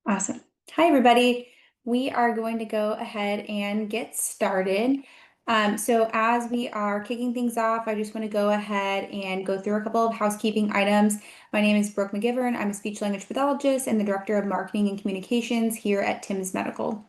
Awesome. Hi, everybody. We are going to go ahead and get started. So as we are kicking things off, I just want to go ahead and go through a couple of housekeeping items. My name is Brooke McGivern. I'm a speech language pathologist and the Director of Marketing and Communications here at Tim's Medical.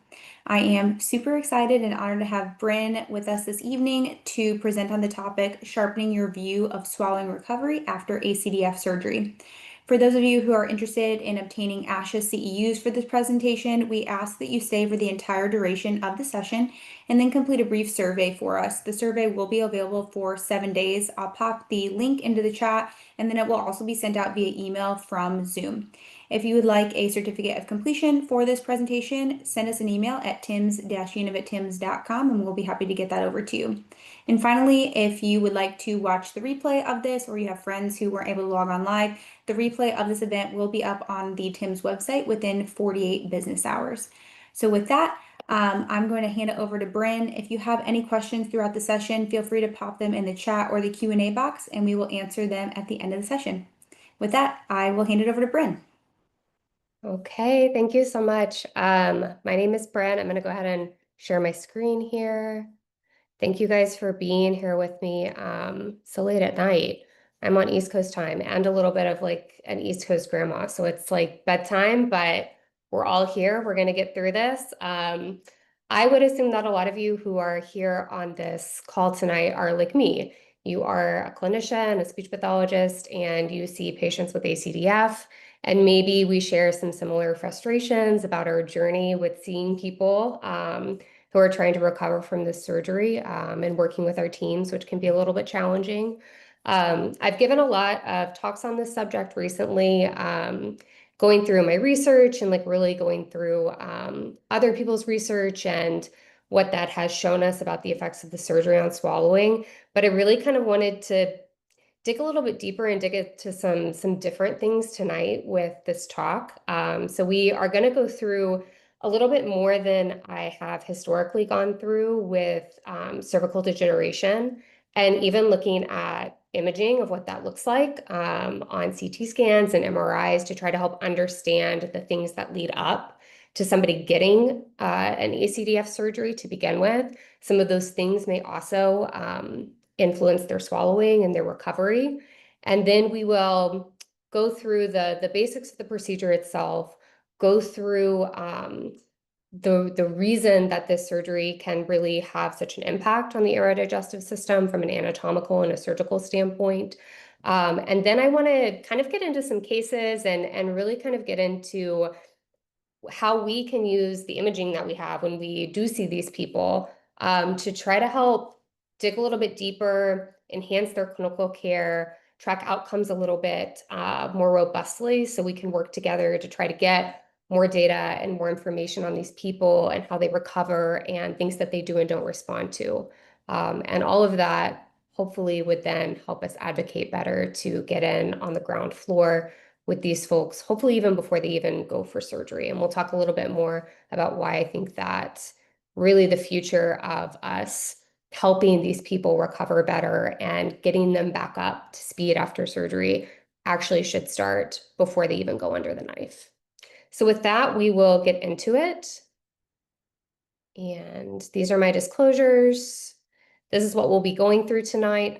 I am super excited and honored to have Brynn with us this evening to present on the topic, Sharpening Your View of Swallowing Recovery After ACDF Surgery. For those of you who are interested in obtaining ASHA CEUs for this presentation, we ask that you stay for the entire duration of the session and then complete a brief survey for us. The survey will be available for 7 days. I'll pop the link into the chat, and then it will also be sent out via email from Zoom. If you would like a certificate of completion for this presentation, send us an email at tims-univ@tims.com and we'll be happy to get that over to you. And finally, if you would like to watch the replay of this or you have friends who weren't able to log on live, the replay of this event will be up on the TIMS website within 48 business hours. So with that, I'm going to hand it over to Brynn. If you have any questions throughout the session, feel free to pop them in the chat or the Q&A box, and we will answer them at the end of the session. With that, I will hand it over to Brynn. Okay, thank you so much. My name is Brynn. I'm going to go ahead and share my screen here. Thank you guys for being here with me so late at night. I'm on East Coast time and a little bit of like an East Coast grandma. So it's like bedtime, but we're all here. We're going to get through this. I would assume that a lot of you who are here on this call tonight are like me. You are a clinician, a speech pathologist, and you see patients with ACDF. And maybe we share some similar frustrations about our journey with seeing people who are trying to recover from this surgery and working with our teams, which can be a little bit challenging. I've given a lot of talks on this subject recently, going through my research and like really going through other people's research and what that has shown us about the effects of the surgery on swallowing. But I really kind of wanted to dig a little bit deeper and dig into some different things tonight with this talk. So we are going to go through a little bit more than I have historically gone through with cervical degeneration, and even looking at imaging of what that looks like on CT scans and MRIs to try to help understand the things that lead up to somebody getting an ACDF surgery to begin with. Some of those things may also influence their swallowing and their recovery. And then we will go through the basics of the procedure itself, go through the reason that this surgery can really have such an impact on the aerodigestive system from an anatomical and a surgical standpoint. And then I want to kind of get into some cases and really kind of get into how we can use the imaging that we have when we do see these people to try to help dig a little bit deeper, enhance their clinical care, track outcomes a little bit more robustly so we can work together to try to get more data and more information on these people and how they recover and things that they do and don't respond to. And all of that hopefully would then help us advocate better to get in on the ground floor with these folks, hopefully even before they even go for surgery. And we'll talk a little bit more about why I think that really the future of us helping these people recover better and getting them back up to speed after surgery actually should start before they even go under the knife. So with that, we will get into it. And these are my disclosures. This is what we'll be going through tonight.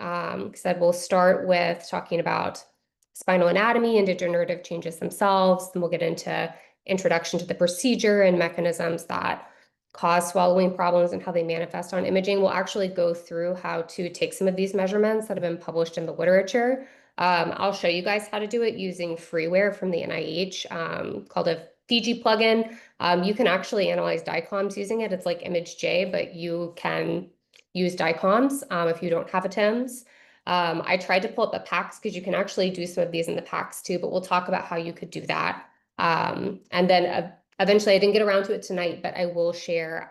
Said we'll start with talking about spinal anatomy and degenerative changes themselves. Then we'll get into introduction to the procedure and mechanisms that cause swallowing problems and how they manifest on imaging. We'll actually go through how to take some of these measurements that have been published in the literature. I'll show you guys how to do it using freeware from the NIH called a Fiji plugin. You can actually analyze DICOMs using it. It's like ImageJ, but you can use DICOMs if you don't have a TIMS. I tried to pull up the PACS because you can actually do some of these in the PACS too, but we'll talk about how you could do that. And then eventually, I didn't get around to it tonight, but I will share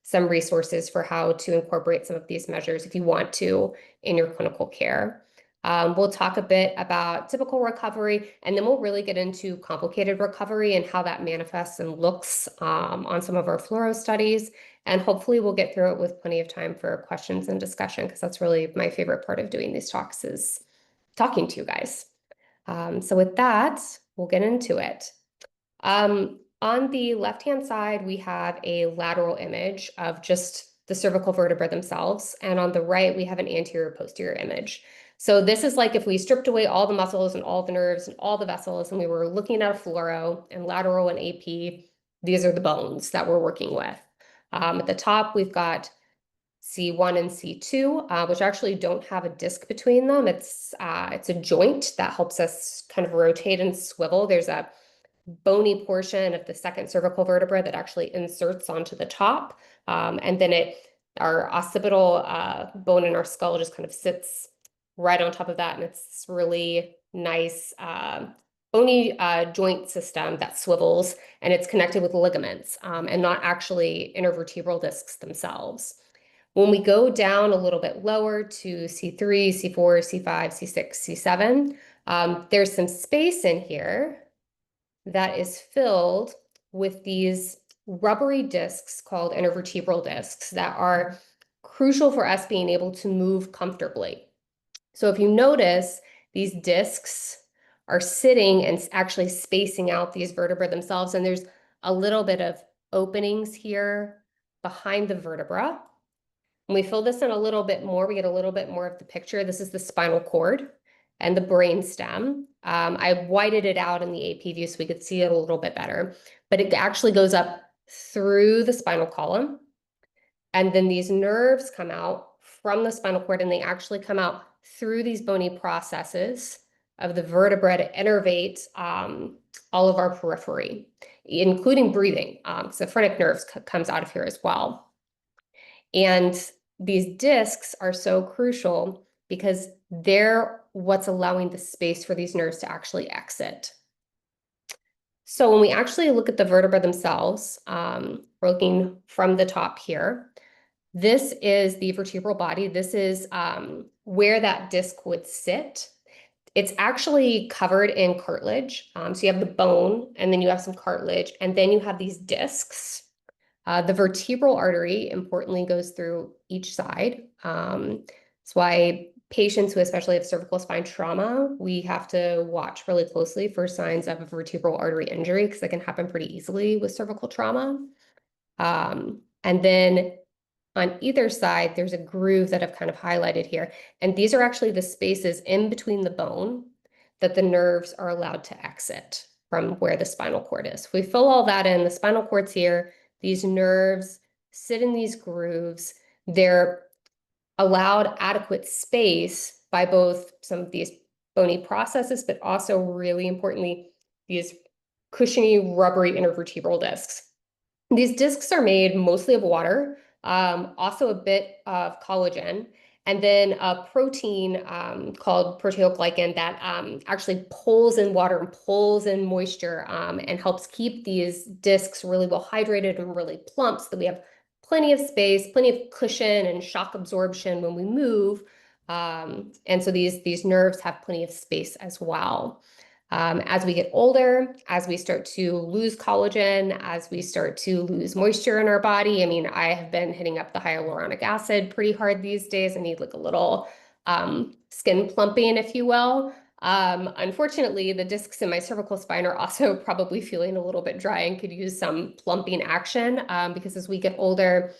some resources for how to incorporate some of these measures if you want to in your clinical care. We'll talk a bit about typical recovery, and then we'll really get into complicated recovery and how that manifests and looks on some of our fluoro studies. And hopefully we'll get through it with plenty of time for questions and discussion, because that's really my favorite part of doing these talks is talking to you guys. So with that, we'll get into it. On the left-hand side, we have a lateral image of just the cervical vertebrae themselves. And on the right, we have an anterior posterior image. So this is like if we stripped away all the muscles and all the nerves and all the vessels, and we were looking at a fluoro and lateral and AP, these are the bones that we're working with. At the top, we've got C1 and C2, which actually don't have a disc between them. It's a joint that helps us kind of rotate and swivel. There's a bony portion of the second cervical vertebra that actually inserts onto the top. And then our occipital bone in our skull just kind of sits right on top of that. And it's this really nice bony joint system that swivels, and it's connected with ligaments and not actually intervertebral discs themselves. When we go down a little bit lower to C3, C4, C5, C6, C7, there's some space in here that is filled with these rubbery discs called intervertebral discs that are crucial for us being able to move comfortably. So if you notice, these discs are sitting and actually spacing out these vertebrae themselves, and there's a little bit of openings here behind the vertebra. When we fill this in a little bit more, we get a little bit more of the picture. This is the spinal cord and the brain stem. I whited it out in the AP view so we could see it a little bit better, but it actually goes up through the spinal column. And then these nerves come out from the spinal cord, and they actually come out through these bony processes of the vertebra to innervate all of our periphery, including breathing. So phrenic nerves comes out of here as well. And these discs are so crucial because they're what's allowing the space for these nerves to actually exit. So when we actually look at the vertebra themselves, we're looking from the top here. This is the vertebral body. This is where that disc would sit. It's actually covered in cartilage. So you have the bone, and then you have some cartilage, and then you have these discs. The vertebral artery, importantly, goes through each side. That's why patients who especially have cervical spine trauma, we have to watch really closely for signs of a vertebral artery injury because that can happen pretty easily with cervical trauma. And then on either side, there's a groove that I've kind of highlighted here. And these are actually the spaces in between the bone that the nerves are allowed to exit from where the spinal cord is. If we fill all that in, the spinal cord's here, these nerves sit in these grooves. They're allowed adequate space by both some of these bony processes, but also really importantly, these cushiony, rubbery intervertebral discs. These discs are made mostly of water, also a bit of collagen, and then a protein called proteoglycan that actually pulls in water and pulls in moisture and helps keep these discs really well hydrated and really plump so that we have plenty of space, plenty of cushion and shock absorption when we move. And so these nerves have plenty of space as well. As we get older, as we start to lose collagen, as we start to lose moisture in our body, I mean, I have been hitting up the hyaluronic acid pretty hard these days. I need like a little skin plumping, if you will. Unfortunately, the discs in my cervical spine are also probably feeling a little bit dry and could use some plumping action because as we get older,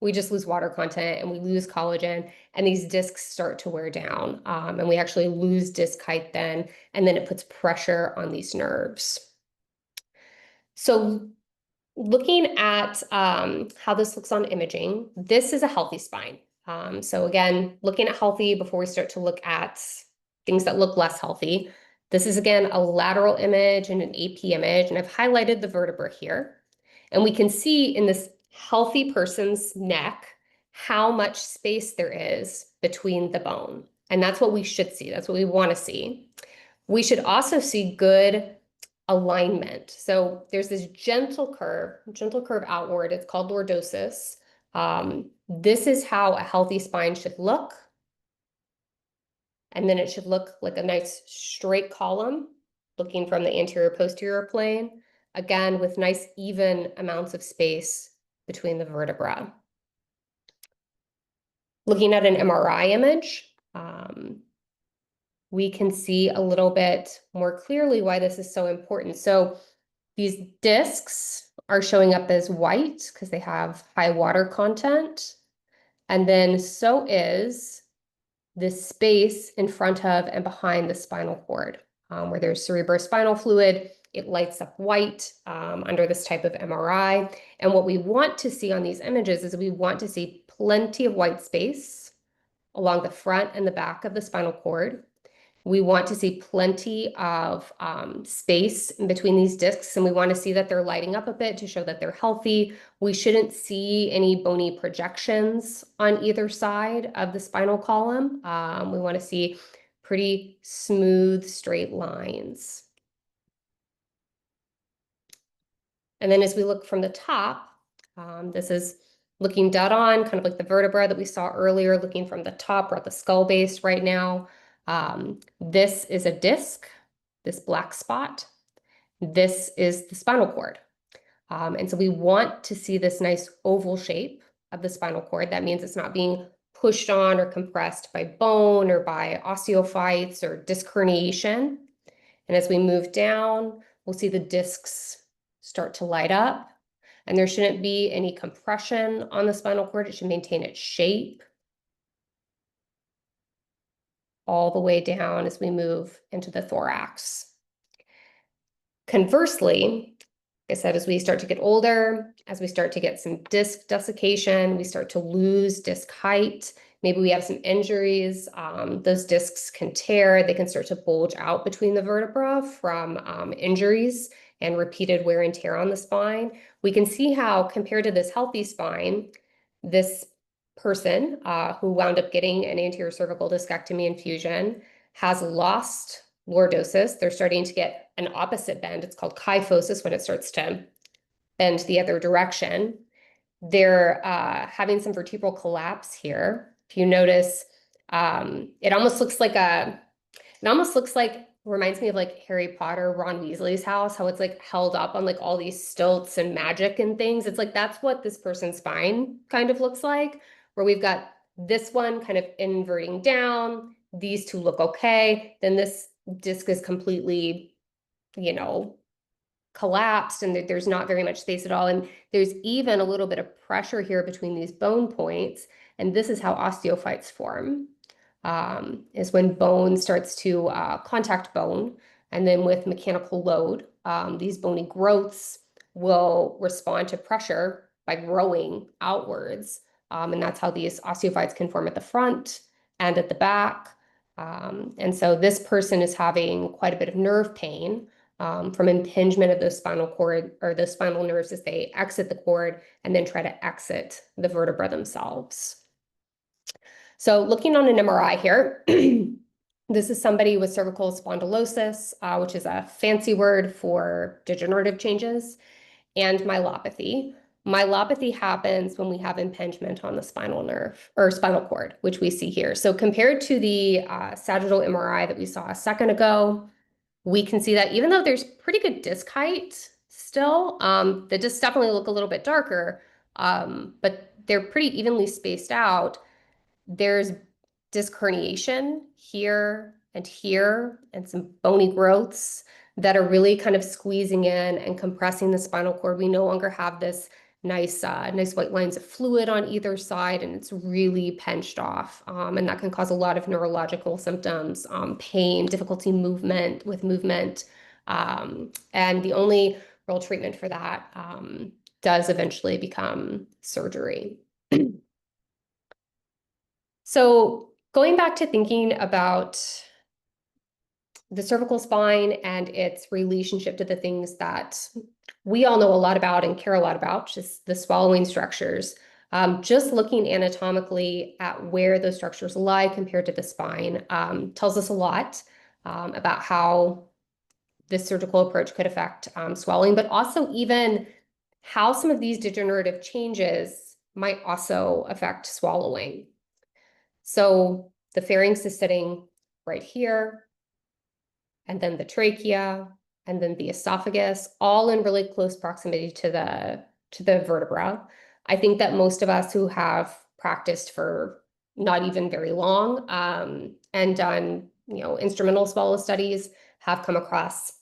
we just lose water content and we lose collagen, and these discs start to wear down. And we actually lose disc height then, and then it puts pressure on these nerves. So looking at how this looks on imaging, this is a healthy spine. So again, looking at healthy before we start to look at things that look less healthy. This is again a lateral image and an AP image, and I've highlighted the vertebra here. And we can see in this healthy person's neck how much space there is between the bone. And that's what we should see. That's what we want to see. We should also see good alignment. So there's this gentle curve outward. It's called lordosis. This is how a healthy spine should look. And then it should look like a nice straight column, looking from the anterior posterior plane, again, with nice even amounts of space between the vertebra. Looking at an MRI image, we can see a little bit more clearly why this is so important. So These discs are showing up as white because they have high water content. And then so is this space in front of and behind the spinal cord, where there's cerebrospinal fluid. It lights up white under this type of MRI. And what we want to see on these images is we want to see plenty of white space along the front and the back of the spinal cord. We want to see plenty of space in between these discs, and we want to see that they're lighting up a bit to show that they're healthy. We shouldn't see any bony projections on either side of the spinal column. We want to see pretty smooth, straight lines. And then as we look from the top, this is looking dead on, kind of like the vertebra that we saw earlier, looking from the top. We're at the skull base right now. This is a disc, this black spot. This is the spinal cord. And so we want to see this nice oval shape of the spinal cord. That means it's not being pushed on or compressed by bone or by osteophytes or disc herniation. And as we move down, we'll see the discs start to light up. And there shouldn't be any compression on the spinal cord. It should maintain its shape all the way down as we move into the thorax. Conversely, like I said, as we start to get older, as we start to get some disc desiccation, we start to lose disc height. Maybe we have some injuries. Those discs can tear. They can start to bulge out between the vertebra from injuries and repeated wear and tear on the spine. We can see how, compared to this healthy spine, this person who wound up getting an anterior cervical discectomy infusion has lost lordosis. They're starting to get an opposite bend. It's called kyphosis when it starts to bend the other direction. They're having some vertebral collapse here. If you notice, it almost looks like, reminds me of like Harry Potter, Ron Weasley's house, how it's like held up on like all these stilts and magic and things. It's like, that's what this person's spine kind of looks like, where we've got this one kind of inverting down. These two look okay. Then this disc is completely, collapsed, and there's not very much space at all. And there's even a little bit of pressure here between these bone points. And this is how osteophytes form, is when bone starts to contact bone. And then with mechanical load, these bony growths will respond to pressure by growing outwards. And that's how these osteophytes can form at the front and at the back. And so this person is having quite a bit of nerve pain from impingement of the spinal cord or the spinal nerves as they exit the cord and then try to exit the vertebra themselves. So looking on an MRI here, this is somebody with cervical spondylosis, which is a fancy word for degenerative changes, and myelopathy. Myelopathy happens when we have impingement on the spinal nerve or spinal cord, which we see here. So compared to the sagittal MRI that we saw a second ago, we can see that even though there's pretty good disc height still, the discs definitely look a little bit darker, but they're pretty evenly spaced out. There's disc herniation here and some bony growths that are really kind of squeezing in and compressing the spinal cord. We no longer have this nice white lines of fluid on either side, and it's really pinched off. And that can cause a lot of neurological symptoms, pain, difficulty with movement. And the only real treatment for that does eventually become surgery. So going back to thinking about the cervical spine and its relationship to the things that we all know a lot about and care a lot about, just the swallowing structures. Just looking anatomically at where those structures lie compared to the spine tells us a lot about how this surgical approach could affect swallowing, but also even how some of these degenerative changes might also affect swallowing. So the pharynx is sitting right here, and then the trachea, and then the esophagus, all in really close proximity to the vertebra. I think that most of us who have practiced for not even very long and done instrumental swallow studies have come across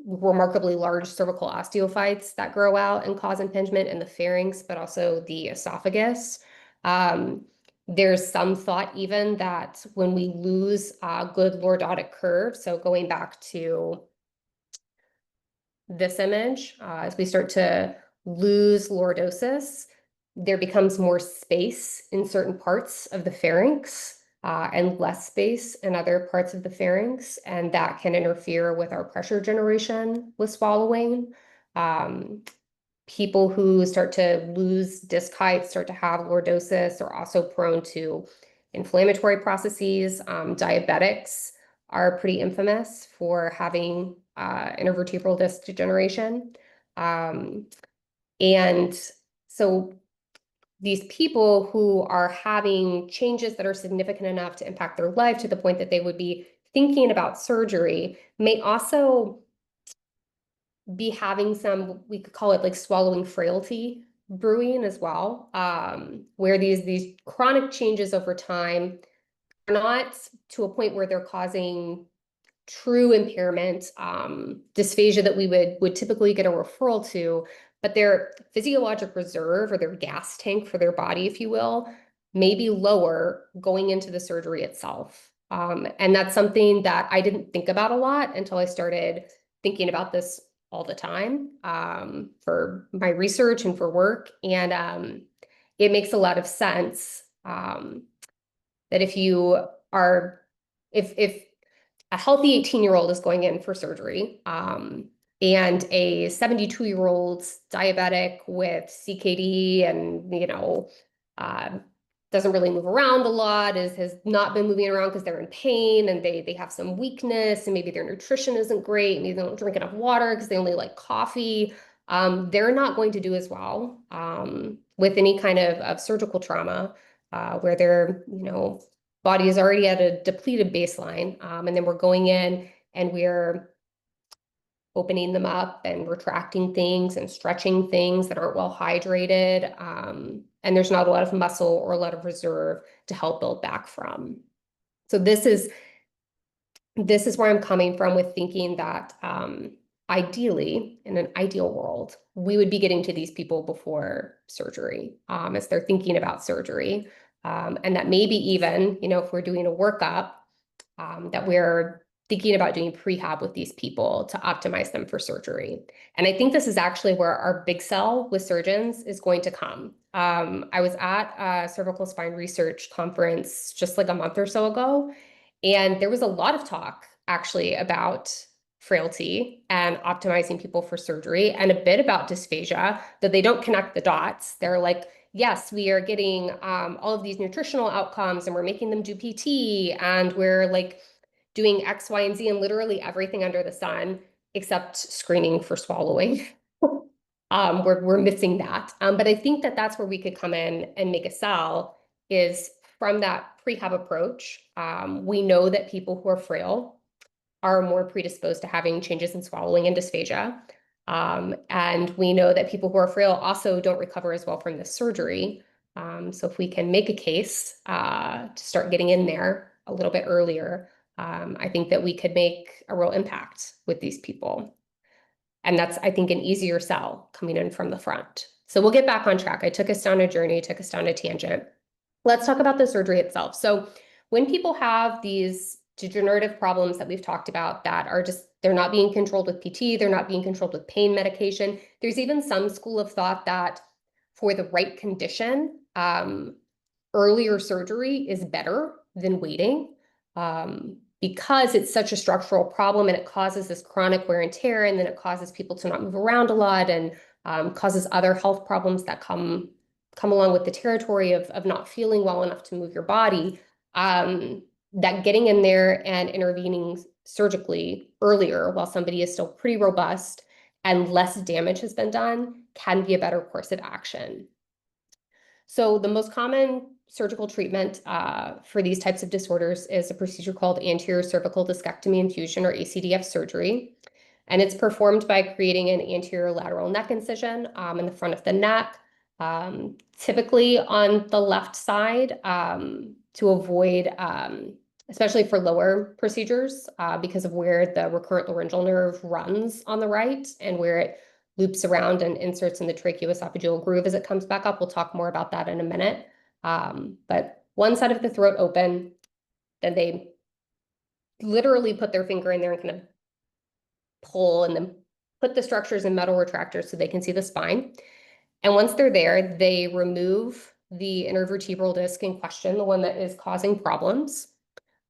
remarkably large cervical osteophytes that grow out and cause impingement in the pharynx, but also the esophagus. There's some thought even that when we lose a good lordotic curve, so going back to this image, as we start to lose lordosis, there becomes more space in certain parts of the pharynx and less space in other parts of the pharynx, and that can interfere with our pressure generation with swallowing. People who start to lose disc height, start to have lordosis, are also prone to inflammatory processes. Diabetics are pretty infamous for having intervertebral disc degeneration. And so these people who are having changes that are significant enough to impact their life to the point that they would be thinking about surgery may also be having some, we could call it like swallowing frailty brewing as well, where these chronic changes over time are not to a point where they're causing true impairment, dysphagia that we would typically get a referral to, but their physiologic reserve or their gas tank for their body, if you will, may be lower going into the surgery itself. And that's something that I didn't think about a lot until I started thinking about this all the time for my research and for work. And it makes a lot of sense that if you are, if a healthy 18-year-old is going in for surgery, and a 72-year-old diabetic with CKD and, doesn't really move around a lot, has not been moving around because they're in pain and they have some weakness and maybe their nutrition isn't great, maybe they don't drink enough water because they only like coffee, they're not going to do as well with any kind of surgical trauma where their, body is already at a depleted baseline. And then we're going in and we're opening them up and retracting things and stretching things that aren't well hydrated. And there's not a lot of muscle or a lot of reserve to help build back from. So this is where I'm coming from with thinking that ideally, in an ideal world, we would be getting to these people before surgery as they're thinking about surgery. And that maybe even, if we're doing a workup, that we're thinking about doing prehab with these people to optimize them for surgery. And I think this is actually where our big sell with surgeons is going to come. I was at a cervical spine research conference just like a month or so ago, and there was a lot of talk actually about frailty and optimizing people for surgery and a bit about dysphagia, that they don't connect the dots. They're like, yes, we are getting all of these nutritional outcomes and we're making them do PT and we're like doing X, Y, and Z and literally everything under the sun except screening for swallowing. We're missing that. But I think that that's where we could come in and make a sell is from that prehab approach. We know that people who are frail are more predisposed to having changes in swallowing and dysphagia. And we know that people who are frail also don't recover as well from the surgery. So if we can make a case to start getting in there a little bit earlier, I think that we could make a real impact with these people. And that's, I think, an easier sell coming in from the front. So we'll get back on track. I took us down a journey, took us down a tangent. Let's talk about the surgery itself. So when people have these degenerative problems that we've talked about that are just, they're not being controlled with PT, they're not being controlled with pain medication. There's even some school of thought that for the right condition, earlier surgery is better than waiting because it's such a structural problem and it causes this chronic wear and tear, and then it causes people to not move around a lot and causes other health problems that come along with the territory of not feeling well enough to move your body. That getting in there and intervening surgically earlier while somebody is still pretty robust and less damage has been done can be a better course of action. So the most common surgical treatment for these types of disorders is a procedure called anterior cervical discectomy and fusion, or ACDF surgery. And it's performed by creating an anterior lateral neck incision in the front of the neck, typically on the left side to avoid especially for lower procedures, because of where the recurrent laryngeal nerve runs on the right and where it loops around and inserts in the tracheoesophageal groove as it comes back up. We'll talk more about that in a minute. But one side of the throat open, then they literally put their finger in there and kind of pull and then put the structures in metal retractors so they can see the spine. And once they're there, they remove the intervertebral disc in question, the one that is causing problems.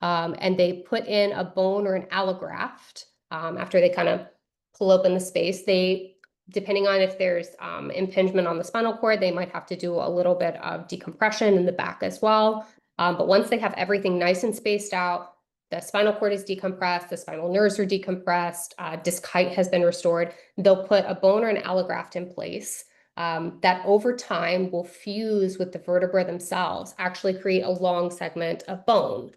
And they put in a bone or an allograft after they kind of pull open the space. They, depending on if there's impingement on the spinal cord, they might have to do a little bit of decompression in the back as well. But once they have everything nice and spaced out, the spinal cord is decompressed, the spinal nerves are decompressed, disc height has been restored, they'll put a bone or an allograft in place that over time will fuse with the vertebra themselves, actually create a long segment of bone.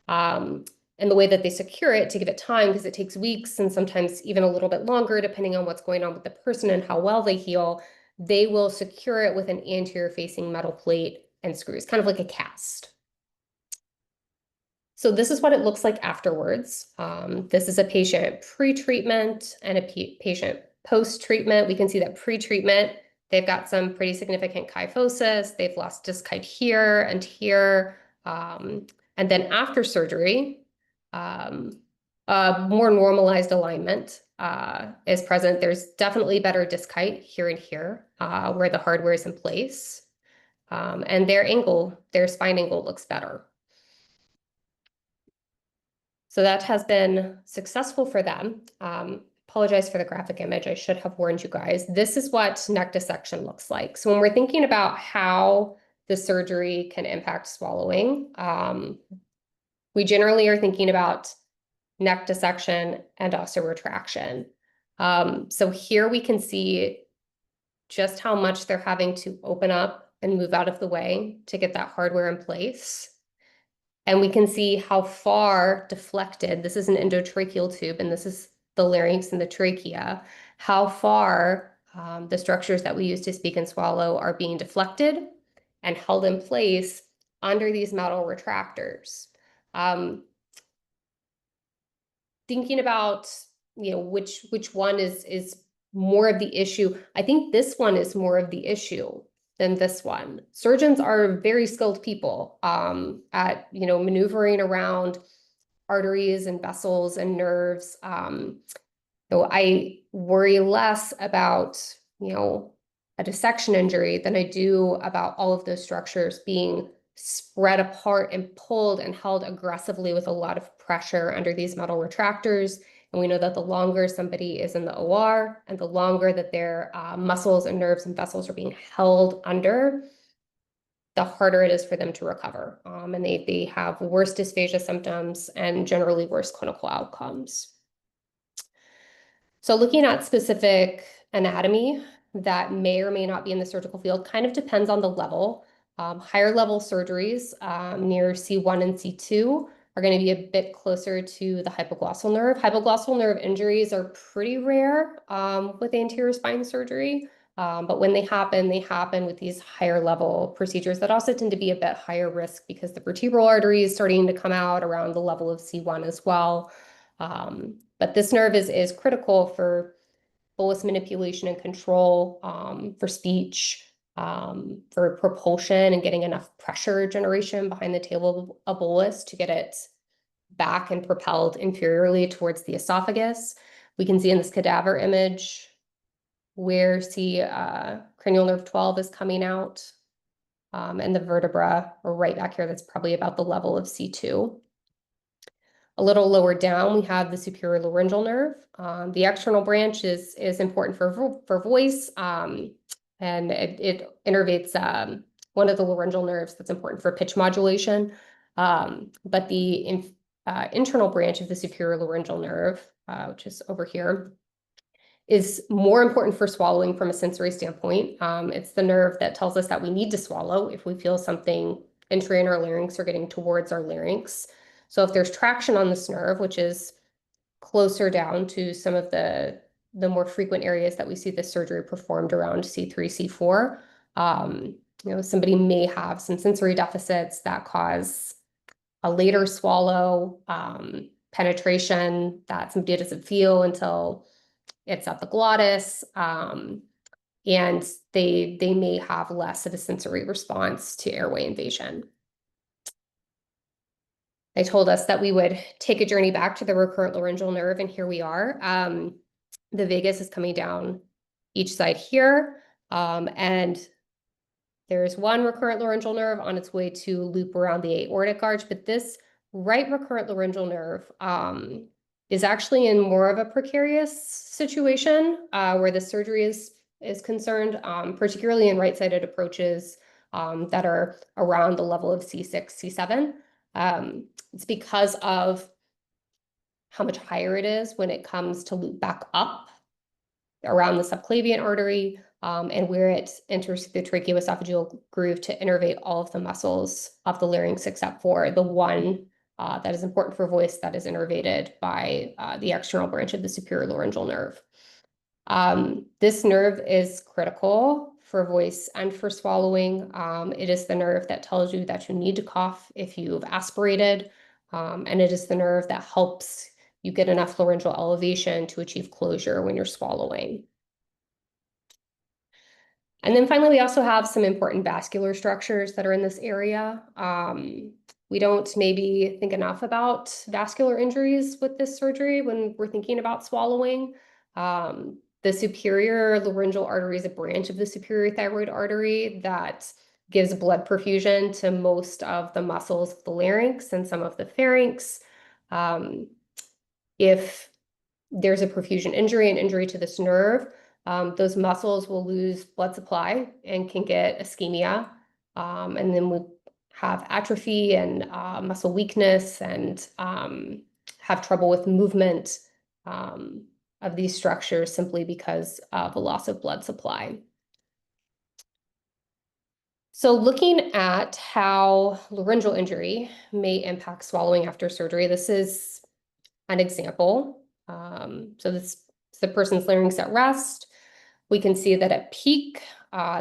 And the way that they secure it to give it time, because it takes weeks and sometimes even a little bit longer, depending on what's going on with the person and how well they heal, they will secure it with an anterior facing metal plate and screws, kind of like a cast. So this is what it looks like afterwards. This is a patient pre-treatment and a patient post-treatment. We can see that pre-treatment, they've got some pretty significant kyphosis. They've lost disc height here and here. And then after surgery, a more normalized alignment is present. There's definitely better disc height here and here where the hardware is in place. And their spine angle looks better. So that has been successful for them. Apologize for the graphic image. I should have warned you guys. This is what neck dissection looks like. So when we're thinking about how the surgery can impact swallowing, we generally are thinking about neck dissection and also retraction. So here we can see just how much they're having to open up and move out of the way to get that hardware in place. And we can see how far deflected, this is an endotracheal tube, and this is the larynx and the trachea, how far the structures that we use to speak and swallow are being deflected and held in place under these metal retractors. Thinking about, which one is more of the issue, I think this one is more of the issue than this one. Surgeons are very skilled people at maneuvering around arteries and vessels and nerves. So I worry less about a dissection injury than I do about all of those structures being spread apart and pulled and held aggressively with a lot of pressure under these metal retractors. And we know that the longer somebody is in the OR and the longer that their muscles and nerves and vessels are being held under, the harder it is for them to recover. And they have worse dysphagia symptoms and generally worse clinical outcomes. So looking at specific anatomy that may or may not be in the surgical field kind of depends on the level. Higher level surgeries near C1 and C2 are going to be a bit closer to the hypoglossal nerve. Hypoglossal nerve injuries are pretty rare with anterior spine surgery, but when they happen with these higher level procedures that also tend to be a bit higher risk because the vertebral artery is starting to come out around the level of C1 as well. But this nerve is critical for bolus manipulation and control, for speech, for propulsion and getting enough pressure generation behind the tail of a bolus to get it back and propelled inferiorly towards the esophagus. We can see in this cadaver image where cranial nerve 12 is coming out, and the vertebra are right back here. That's probably about the level of C2. A little lower down, we have the superior laryngeal nerve. The external branch is important for voice, and it innervates one of the laryngeal nerves that's important for pitch modulation. But the internal branch of the superior laryngeal nerve, which is over here, is more important for swallowing from a sensory standpoint. It's the nerve that tells us that we need to swallow if we feel something entering our larynx or getting towards our larynx. So if there's traction on this nerve, which is closer down to some of the more frequent areas that we see this surgery performed around C3, C4, somebody may have some sensory deficits that cause a later swallow, penetration that somebody doesn't feel until it's at the glottis, and they may have less of a sensory response to airway invasion. They told us that we would take a journey back to the recurrent laryngeal nerve, and here we are. The vagus is coming down each side here, and there's one recurrent laryngeal nerve on its way to loop around the aortic arch, but this right recurrent laryngeal nerve is actually in more of a precarious situation where the surgery is concerned, particularly in right-sided approaches that are around the level of C6, C7. It's because of how much higher it is when it comes to loop back up around the subclavian artery, and where it enters the tracheoesophageal groove to innervate all of the muscles of the larynx except for the one that is important for voice that is innervated by the external branch of the superior laryngeal nerve. This nerve is critical for voice and for swallowing. It is the nerve that tells you that you need to cough if you've aspirated, and it is the nerve that helps you get enough laryngeal elevation to achieve closure when you're swallowing. And then finally, we also have some important vascular structures that are in this area. We don't maybe think enough about vascular injuries with this surgery when we're thinking about swallowing. The superior laryngeal artery is a branch of the superior thyroid artery that gives blood perfusion to most of the muscles of the larynx and some of the pharynx. If there's a perfusion injury, an injury to this nerve, those muscles will lose blood supply and can get ischemia. And then we have atrophy and muscle weakness and have trouble with movement of these structures simply because of a loss of blood supply. So looking at how laryngeal injury may impact swallowing after surgery, this is an example. So this is the person's larynx at rest. We can see that at peak,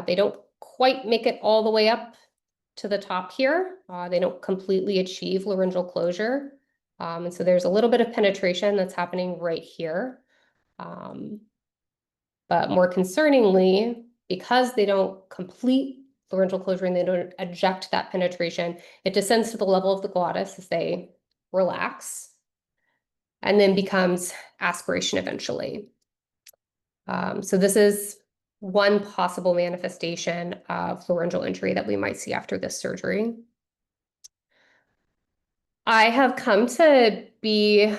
they don't quite make it all the way up to the top here. They don't completely achieve laryngeal closure. And so there's a little bit of penetration that's happening right here. But more concerningly, because they don't complete laryngeal closure and they don't eject that penetration, it descends to the level of the glottis as they relax and then becomes aspiration eventually. So this is one possible manifestation of laryngeal injury that we might see after this surgery. I have come to be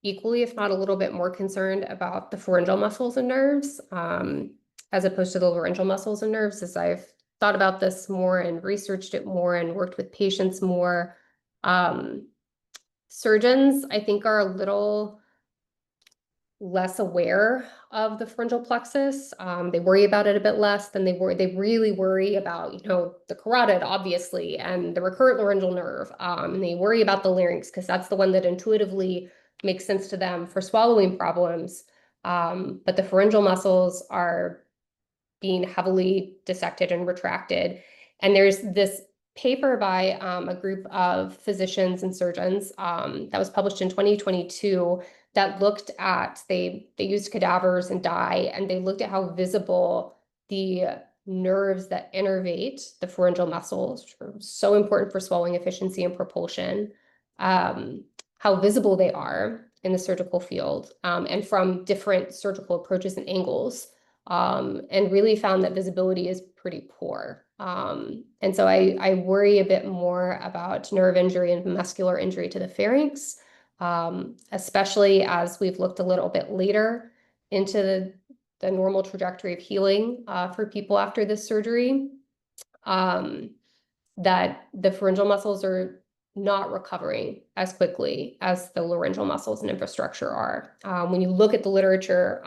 equally, if not a little bit more concerned about the pharyngeal muscles and nerves, as opposed to the laryngeal muscles and nerves, as I've thought about this more and researched it more and worked with patients more. Surgeons, I think, are a little less aware of the pharyngeal plexus. They worry about it a bit less than they really worry about, the carotid, obviously, and the recurrent laryngeal nerve. And they worry about the larynx because that's the one that intuitively makes sense to them for swallowing problems. But the pharyngeal muscles are being heavily dissected and retracted. And there's this paper by a group of physicians and surgeons that was published in 2022 that looked at, they used cadavers and dye, and they looked at how visible the nerves that innervate the pharyngeal muscles, which are so important for swallowing efficiency and propulsion, how visible they are in the surgical field, and from different surgical approaches and angles, and really found that visibility is pretty poor. And so I worry a bit more about nerve injury and muscular injury to the pharynx, especially as we've looked a little bit later into the normal trajectory of healing for people after this surgery, that the pharyngeal muscles are not recovering as quickly as the laryngeal muscles and infrastructure are. When you look at the literature,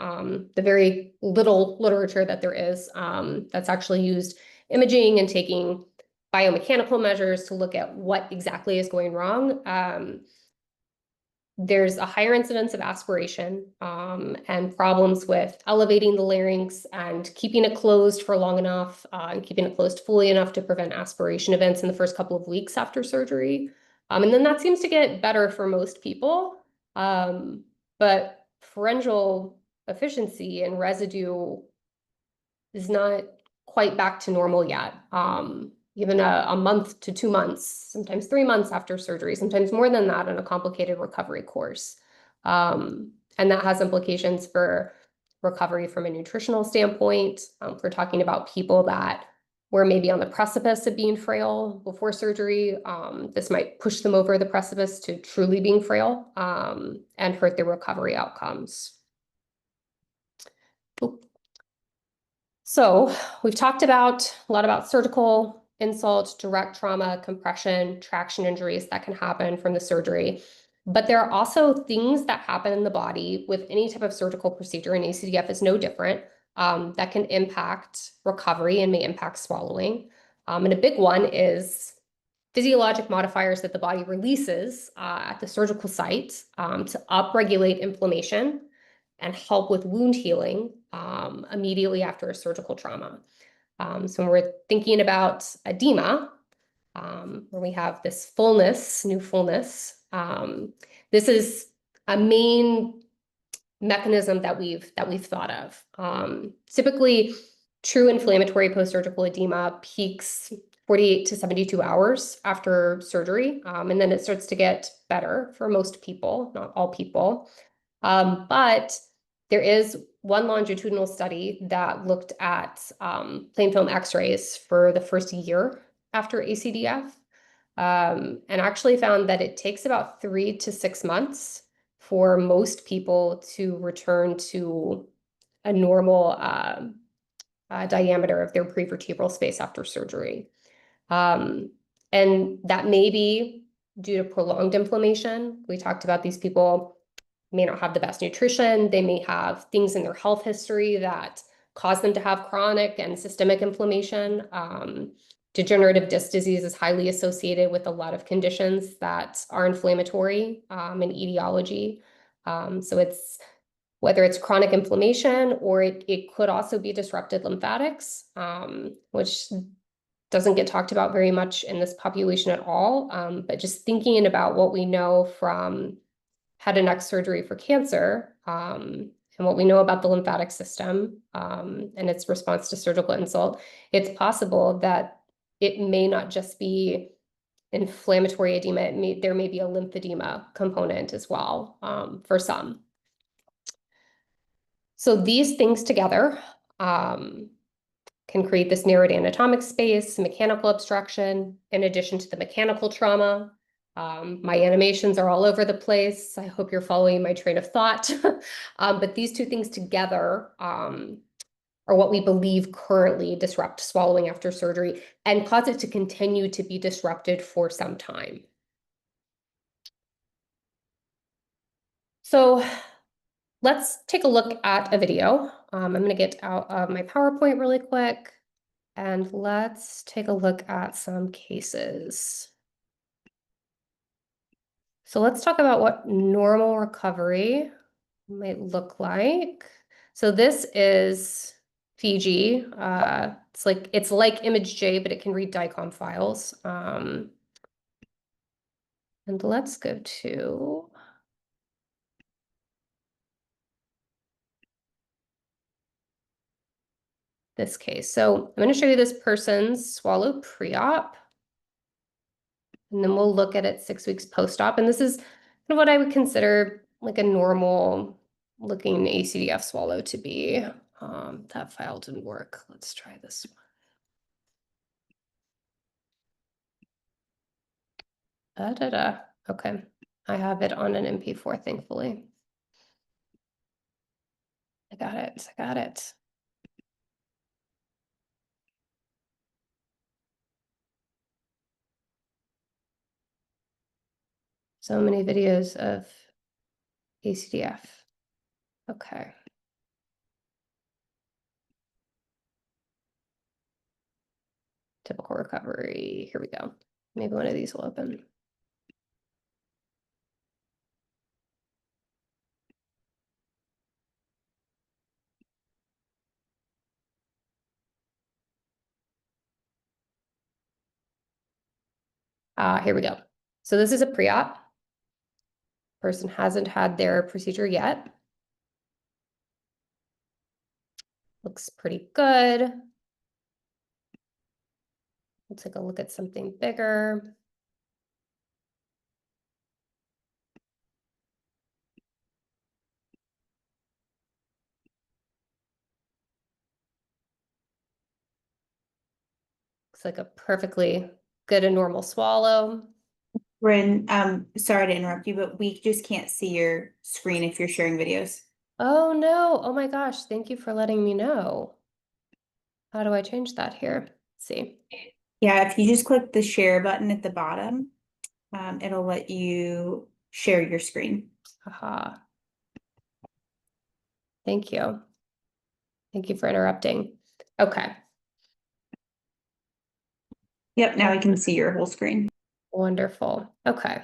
the very little literature that there is that's actually used imaging and taking biomechanical measures to look at what exactly is going wrong, there's a higher incidence of aspiration and problems with elevating the larynx and keeping it closed for long enough and keeping it closed fully enough to prevent aspiration events in the first couple of weeks after surgery. And then that seems to get better for most people. But pharyngeal efficiency and residue is not quite back to normal yet. Even a month to 2 months, sometimes 3 months after surgery, sometimes more than that in a complicated recovery course. And that has implications for recovery from a nutritional standpoint. We're talking about people that were maybe on the precipice of being frail before surgery. This might push them over the precipice to truly being frail, and hurt their recovery outcomes. Oop. So we've talked a lot about surgical insult, direct trauma, compression, traction injuries that can happen from the surgery. But there are also things that happen in the body with any type of surgical procedure, and ACDF is no different, that can impact recovery and may impact swallowing. And a big one is physiologic modifiers that the body releases at the surgical site to upregulate inflammation and help with wound healing immediately after a surgical trauma. So when we're thinking about edema, where we have this fullness, new fullness, this is a main mechanism that we've thought of. Typically, true inflammatory post-surgical edema peaks 48 to 72 hours after surgery, and then it starts to get better for most people, not all people. But there is one longitudinal study that looked at plain film x-rays for the first year after ACDF, and actually found that it takes about 3 to 6 months for most people to return to a normal diameter of their prevertebral space after surgery. And that may be due to prolonged inflammation. We talked about these people may not have the best nutrition. They may have things in their health history that cause them to have chronic and systemic inflammation. Degenerative disc disease is highly associated with a lot of conditions that are inflammatory in etiology. So it's whether it's chronic inflammation or it could also be disrupted lymphatics, which doesn't get talked about very much in this population at all. But just thinking about what we know from head and neck surgery for cancer, and what we know about the lymphatic system and its response to surgical insult, it's possible that it may not just be inflammatory edema, there may be a lymphedema component as well for some. So these things together can create this narrowed anatomic space, mechanical obstruction, in addition to the mechanical trauma. My animations are all over the place. I hope you're following my train of thought. But these two things together are what we believe currently disrupt swallowing after surgery and cause it to continue to be disrupted for some time. So let's take a look at a video. I'm going to get out of my PowerPoint really quick, and let's take a look at some cases. So let's talk about what normal recovery might look like. So this is Fiji. It's like ImageJ, but it can read DICOM files. And let's go to this case. So I'm going to show you this person's swallow pre-op, and then we'll look at it 6 weeks post-op. And this is kind of what I would consider like a normal looking ACDF swallow to be. That file didn't work. Let's try this one. Okay, I have it on an MP4, thankfully. I got it. So many videos of ACDF. Okay. Typical recovery. Here we go. Maybe one of these will open. Here we go. So this is a pre-op. Person hasn't had their procedure yet. Looks pretty good. We'll take a look at something bigger. Looks like a perfectly good and normal swallow. Brynn, sorry to interrupt you, but we just can't see your screen if you're sharing videos. Oh no, oh my gosh, thank you for letting me know. How do I change that here? Let's see. Yeah, if you just click the share button at the bottom, it'll let you share your screen. Haha. Thank you. Thank you for interrupting. Okay, Yep, now we can see your whole screen. wonderful. Okay.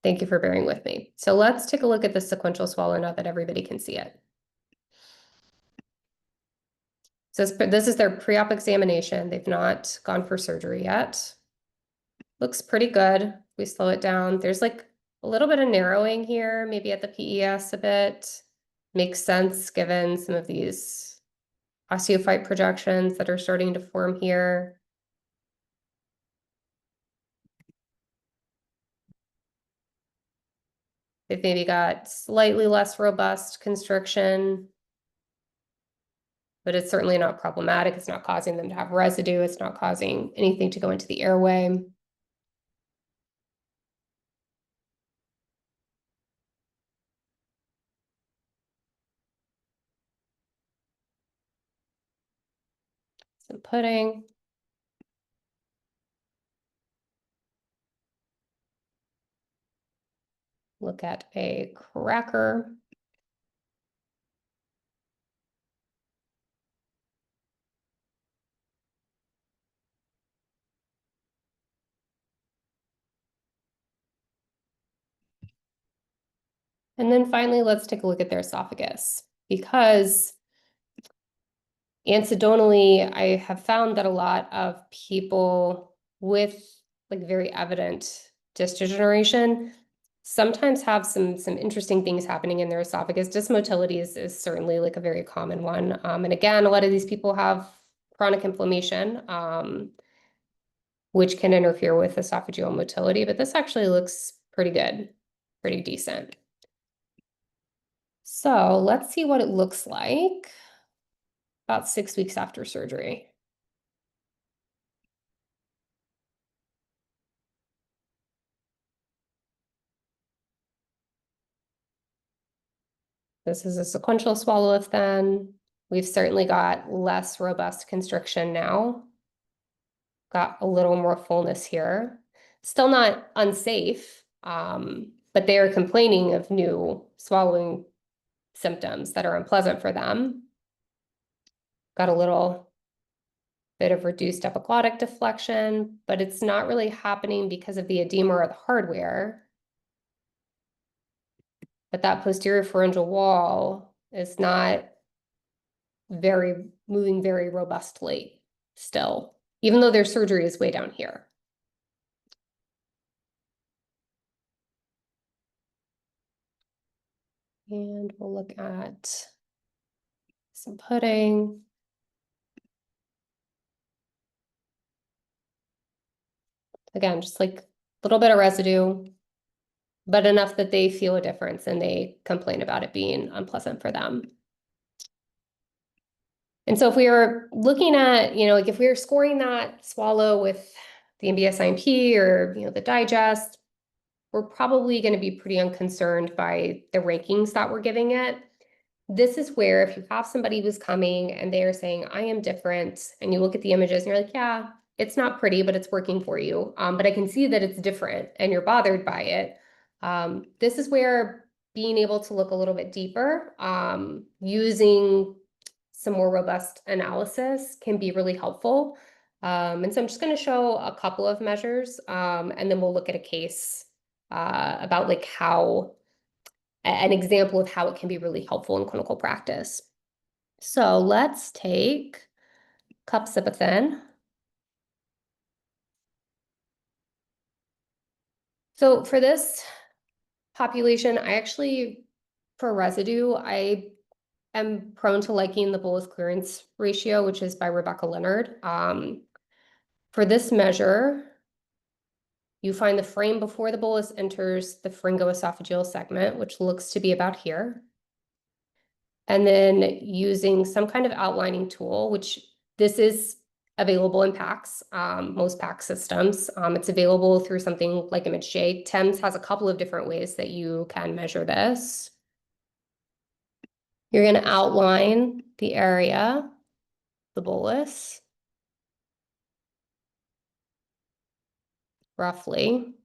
Thank you for bearing with me. So let's take a look at the sequential swallow now that everybody can see it. So this is their pre-op examination. They've not gone for surgery yet. Looks pretty good. We slow it down. There's like a little bit of narrowing here, maybe at the PES a bit. Makes sense given some of these osteophyte projections that are starting to form here. They've maybe got slightly less robust constriction, but it's certainly not problematic. It's not causing them to have residue. It's not causing anything to go into the airway. Some pudding. Look at a cracker. And then finally, let's take a look at their esophagus, because anecdotally, I have found that a lot of people with like very evident disc degeneration sometimes have some interesting things happening in their esophagus. Dysmotility is certainly like a very common one. And again, a lot of these people have chronic inflammation, which can interfere with esophageal motility, but this actually looks pretty good, pretty decent. So let's see what it looks like about 6 weeks after surgery. This is a sequential swallow of then. We've certainly got less robust constriction now. Got a little more fullness here. Still not unsafe, but they are complaining of new swallowing symptoms that are unpleasant for them. Got a little bit of reduced epiglottic deflection, but it's not really happening because of the edema or the hardware. But that posterior pharyngeal wall is not moving very robustly still, even though their surgery is way down here. And we'll look at some pudding. Again, just like a little bit of residue, but enough that they feel a difference and they complain about it being unpleasant for them. And so if we are looking at, like if we are scoring that swallow with the MBS-IMP or, the digest, we're probably going to be pretty unconcerned by the rankings that we're giving it. This is where if you have somebody who's coming and they are saying, I am different, and you look at the images and you're like, yeah, it's not pretty, but it's working for you. But I can see that it's different and you're bothered by it. This is where being able to look a little bit deeper, using some more robust analysis can be really helpful. And so I'm just going to show a couple of measures, and then we'll look at a case about like how an example of how it can be really helpful in clinical practice. So let's take cup sip of thin. So for this population, I actually, for residue, I am prone to liking the bolus clearance ratio, which is by Rebecca Leonard. For this measure, you find the frame before the bolus enters the pharyngoesophageal segment, which looks to be about here. And then using some kind of outlining tool, which this is available in PACS, most PACS systems. It's available through something like ImageJ. TEMS has a couple of different ways that you can measure this. You're going to outline the area, the bolus, roughly.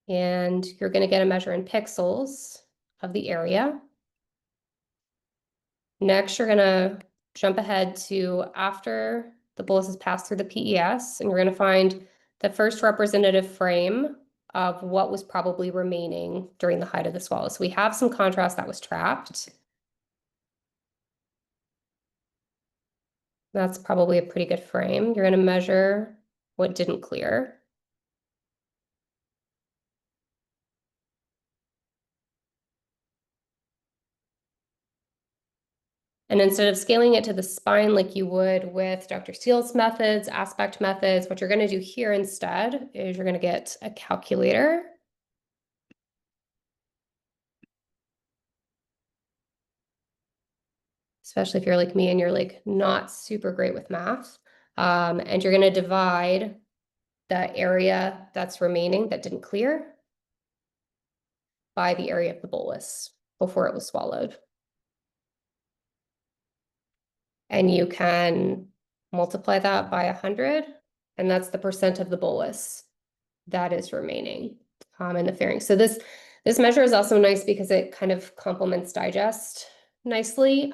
And you're going to get a measure in pixels of the area. Next, you're going to jump ahead to after the bolus has passed through the PES, and you're going to find the first representative frame of what was probably remaining during the height of the swallow. So we have some contrast that was trapped. That's probably a pretty good frame. You're going to measure what didn't clear. And instead of scaling it to the spine like you would with Dr. Steele's methods, aspect methods, what you're going to do here instead is you're going to get a calculator. Especially if you're like me and you're like not super great with math. And you're going to divide the area that's remaining that didn't clear by the area of the bolus before it was swallowed. And you can multiply that by 100, and that's the percent of the bolus that is remaining in the pharynx. So this measure is also nice because it kind of complements digest nicely.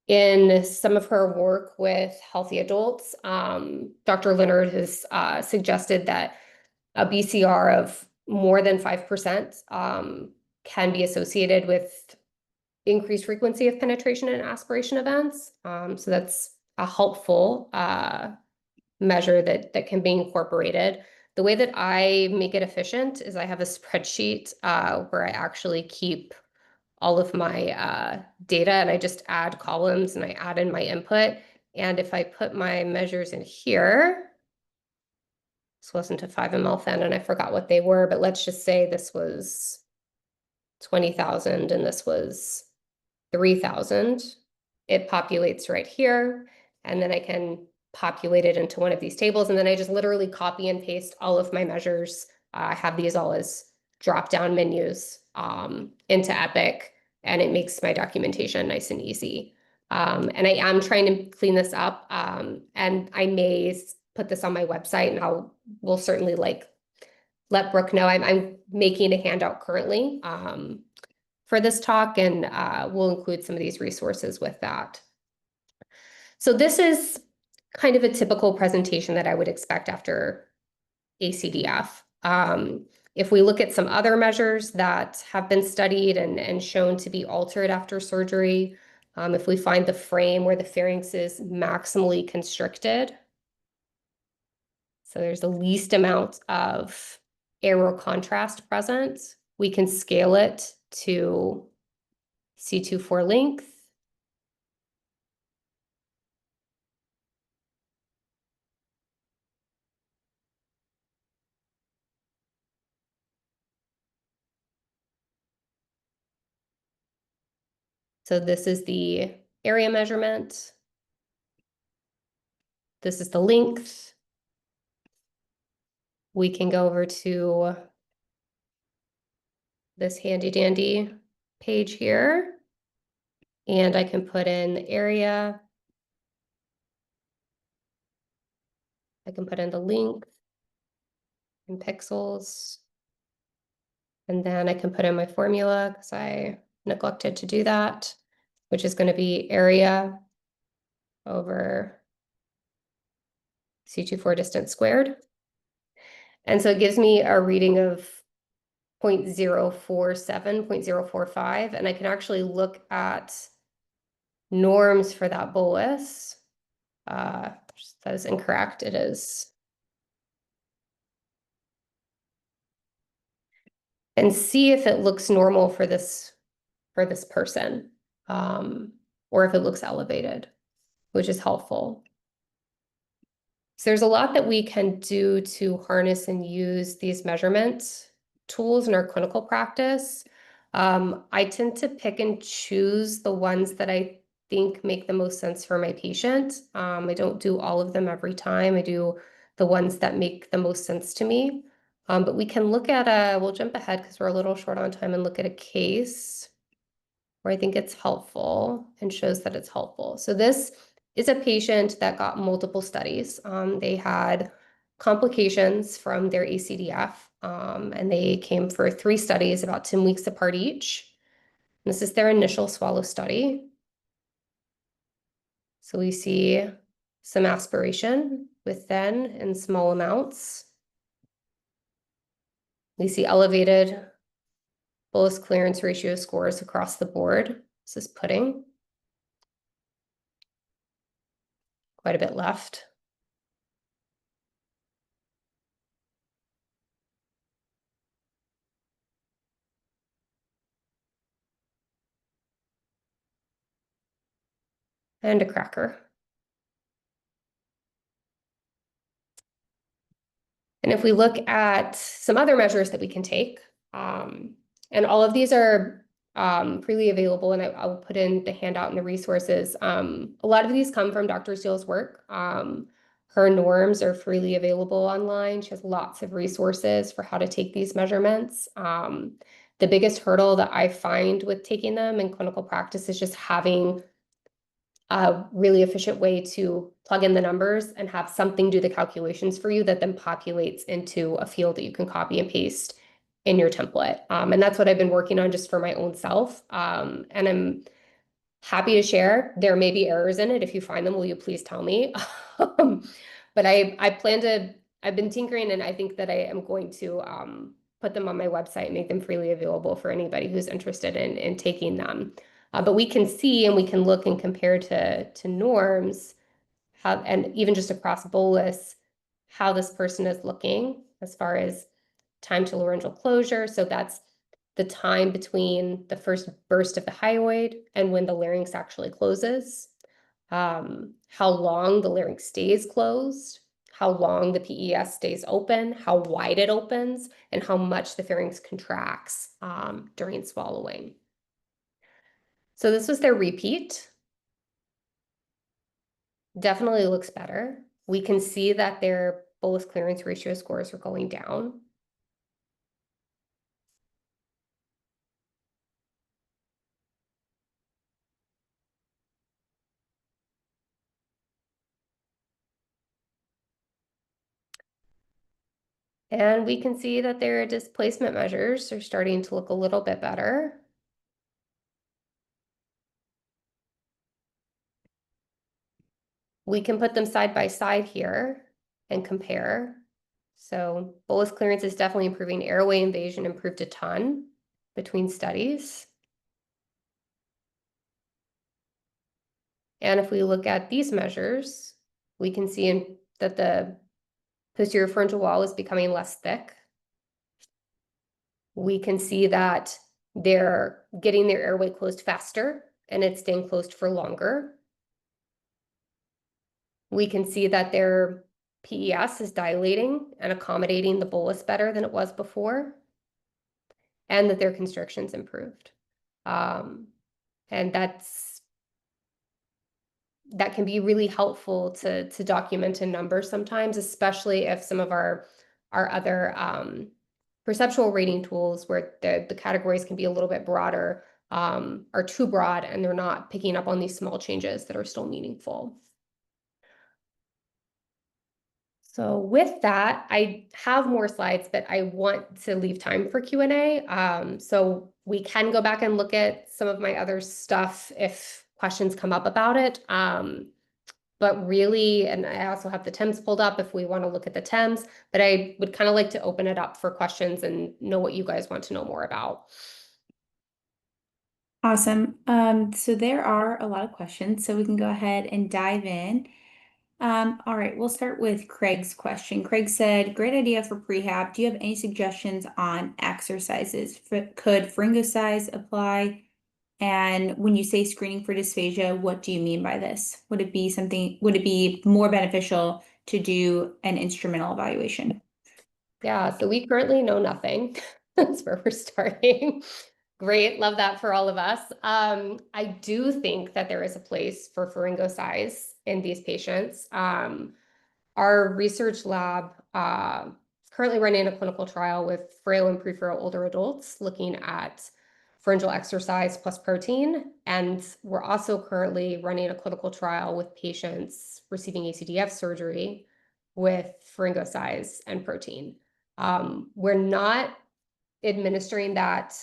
In some of her work with healthy adults, Dr. Leonard has suggested that a BCR of more than 5% can be associated with increased frequency of penetration and aspiration events. So that's a helpful measure that can be incorporated. The way that I make it efficient is I have a spreadsheet where I actually keep all of my data, and I just add columns and I add in my input. And if I put my measures in here, this wasn't a 5 ml fen and I forgot what they were, but let's just say this was 20,000 and this was 3,000. It populates right here, and then I can populate it into one of these tables, and then I just literally copy and paste all of my measures. I have these all as drop-down menus into Epic, and it makes my documentation nice and easy. And I am trying to clean this up, and I may put this on my website, and we'll certainly like let Brooke know. I'm making a handout currently for this talk, and we'll include some of these resources with that. So this is kind of a typical presentation that I would expect after ACDF. If we look at some other measures that have been studied and shown to be altered after surgery, if we find the frame where the pharynx is maximally constricted, so there's the least amount of aero contrast present, we can scale it to C2-4 length. So this is the area measurement. This is the length. We can go over to this handy dandy page here, and I can put in the area. I can put in the length in pixels, and then I can put in my formula because I neglected to do that. which is going to be area over C24 distance squared. And so it gives me a reading of 0.047, 0.045, and I can actually look at norms for that bolus. That is incorrect. It is. And see if it looks normal for this person, or if it looks elevated, which is helpful. So there's a lot that we can do to harness and use these measurement tools in our clinical practice. I tend to pick and choose the ones that I think make the most sense for my patient. I don't do all of them every time. I do the ones that make the most sense to me. But we can look at we'll jump ahead because we're a little short on time and look at a case where I think it's helpful and shows that it's helpful. So this is a patient that got multiple studies. They had complications from their ACDF, and they came for 3 studies about 10 weeks apart each. This is their initial swallow study. So we see some aspiration with then in small amounts. We see elevated bolus clearance ratio scores across the board. This is pudding. Quite a bit left. And a cracker. And if we look at some other measures that we can take, and all of these are freely available, and I'll put in the handout and the resources. A lot of these come from Dr. Steele's work. Her norms are freely available online. She has lots of resources for how to take these measurements. The biggest hurdle that I find with taking them in clinical practice is just having a really efficient way to plug in the numbers and have something do the calculations for you that then populates into a field that you can copy and paste in your template. And that's what I've been working on just for my own self. And I'm happy to share. There may be errors in it. If you find them, will you please tell me? But I plan to, I've been tinkering, and I think that I am going to put them on my website and make them freely available for anybody who's interested in taking them. But we can see and we can look and compare to norms, how, and even just across bolus, how this person is looking as far as time to laryngeal closure. So that's the time between the first burst of the hyoid and when the larynx actually closes, how long the larynx stays closed, how long the PES stays open, how wide it opens, and how much the pharynx contracts during swallowing. So this was their repeat. Definitely looks better. We can see that their bolus clearance ratio scores are going down. And we can see that their displacement measures are starting to look a little bit better. We can put them side by side here and compare. So bolus clearance is definitely improving. Airway invasion improved a ton between studies. And if we look at these measures, we can see that the posterior pharyngeal wall is becoming less thick. We can see that they're getting their airway closed faster and it's staying closed for longer. We can see that their PES is dilating and accommodating the bolus better than it was before, and that their constriction's improved. And that can be really helpful to document in numbers sometimes, especially if some of our other perceptual rating tools where the categories can be a little bit broader are too broad and they're not picking up on these small changes that are still meaningful. So with that, I have more slides, but I want to leave time for Q&A. So we can go back and look at some of my other stuff if questions come up about it. But really, and I also have the TEMS pulled up if we want to look at the TEMS, but I would kind of like to open it up for questions and know what you guys want to know more about. Awesome. So there are a lot of questions, so we can go ahead and dive in. All right, we'll start with Craig's question. Craig said, great idea for prehab. Do you have any suggestions on exercises? Could pharyngosize apply? And when you say screening for dysphagia, what do you mean by this? Would it be more beneficial to do an instrumental evaluation? Yeah, so we currently know nothing. That's where we're starting. Great, love that for all of us. I do think that there is a place for pharyngosize in these patients. Our research lab is currently running a clinical trial with frail and peripheral older adults looking at pharyngeal exercise plus protein. And we're also currently running a clinical trial with patients receiving ACDF surgery with pharyngosize and protein. We're not administering that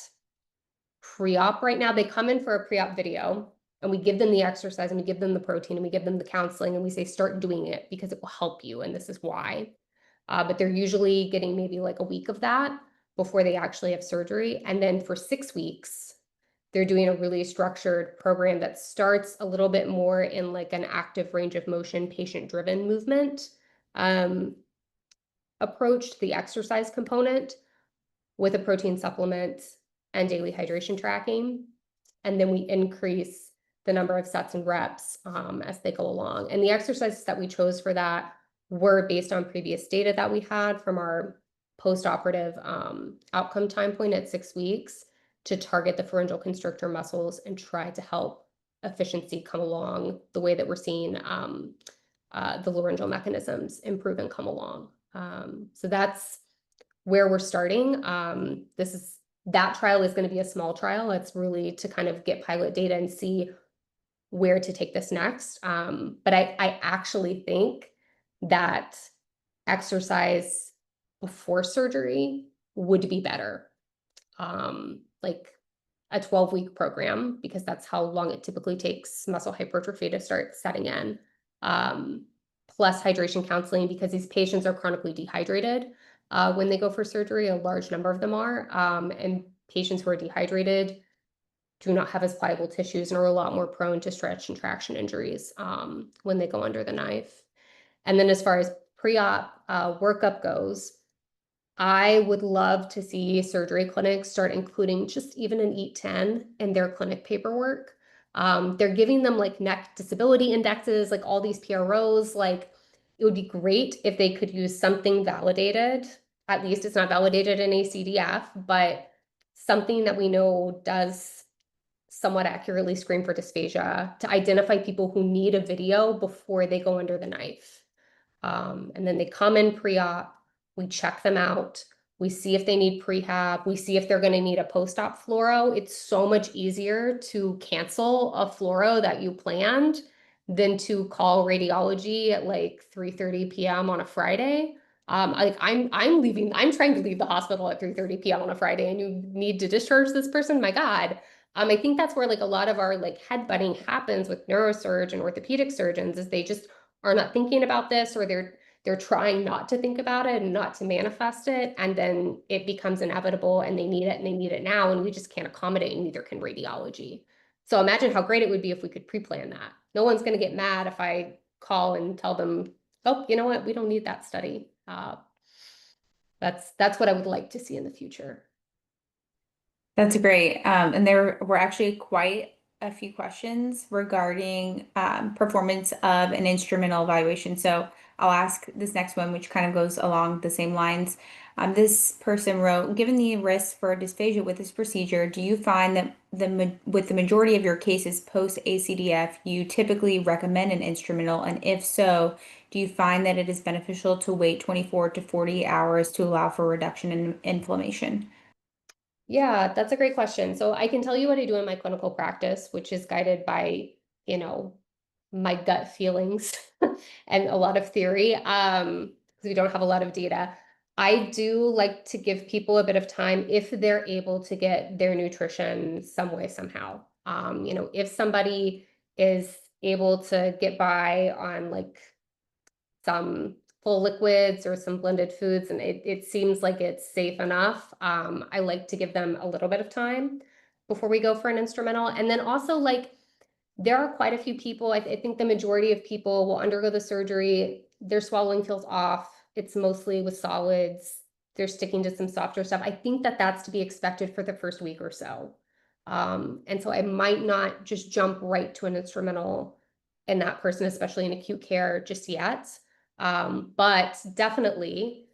pre-op right now. They come in for a pre-op video and we give them the exercise and we give them the protein and we give them the counseling and we say, start doing it because it will help you. And this is why. But they're usually getting maybe like a week of that before they actually have surgery. And then for 6 weeks, they're doing a really structured program that starts a little bit more in like an active range of motion, patient-driven movement approach to the exercise component with a protein supplement and daily hydration tracking. And then we increase the number of sets and reps as they go along. And the exercises that we chose for that were based on previous data that we had from our post-operative outcome time point at 6 weeks to target the pharyngeal constrictor muscles and try to help efficiency come along the way that we're seeing the laryngeal mechanisms improve and come along. So that's where we're starting. That trial is going to be a small trial. It's really to kind of get pilot data and see where to take this next. But I actually think that exercise before surgery would be better. Like a 12-week program, because that's how long it typically takes muscle hypertrophy to start setting in. Plus hydration counseling, because these patients are chronically dehydrated when they go for surgery. A large number of them are. And patients who are dehydrated do not have as pliable tissues and are a lot more prone to stretch and traction injuries when they go under the knife. And then as far as pre-op workup goes, I would love to see surgery clinics start including just even an EAT 10 in their clinic paperwork. They're giving them like neck disability indexes, like all these PROs. Like it would be great if they could use something validated. At least it's not validated in ACDF, but something that we know does somewhat accurately screen for dysphagia to identify people who need a video before they go under the knife. And then they come in pre-op, we check them out, we see if they need prehab, we see if they're going to need a post-op fluoro. It's so much easier to cancel a fluoro that you planned than to call radiology at like 3:30 p.m. on a Friday. I'm leaving, I'm trying to leave the hospital at 3:30 p.m. on a Friday and you need to discharge this person. My God. I think that's where like a lot of our like headbutting happens with neurosurgeon and orthopedic surgeons is they just are not thinking about this, or they're trying not to think about it and not to manifest it, and then it becomes inevitable and they need it and they need it now, and we just can't accommodate, and neither can radiology. So imagine how great it would be if we could pre-plan that. No one's going to get mad if I call and tell them, oh, you know what, we don't need that study. That's what I would like to see in the future. That's great. And there were actually quite a few questions regarding performance of an instrumental evaluation. So I'll ask this next one, which kind of goes along the same lines. This person wrote, given the risk for dysphagia with this procedure, do you find that with the majority of your cases post ACDF, you typically recommend an instrumental? And if so, do you find that it is beneficial to wait 24 to 40 hours to allow for reduction in inflammation? Yeah, that's a great question. So I can tell you what I do in my clinical practice, which is guided by, my gut feelings and a lot of theory, because we don't have a lot of data. I do like to give people a bit of time if they're able to get their nutrition some way, somehow. If somebody is able to get by on like some full liquids or some blended foods, and it seems like it's safe enough. I like to give them a little bit of time before we go for an instrumental. And then also, like, there are quite a few people, I think the majority of people will undergo the surgery, their swallowing feels off. It's mostly with solids. They're sticking to some softer stuff. I think that that's to be expected for the first week or so. And so I might not just jump right to an instrumental in that person, especially in acute care just yet. But definitely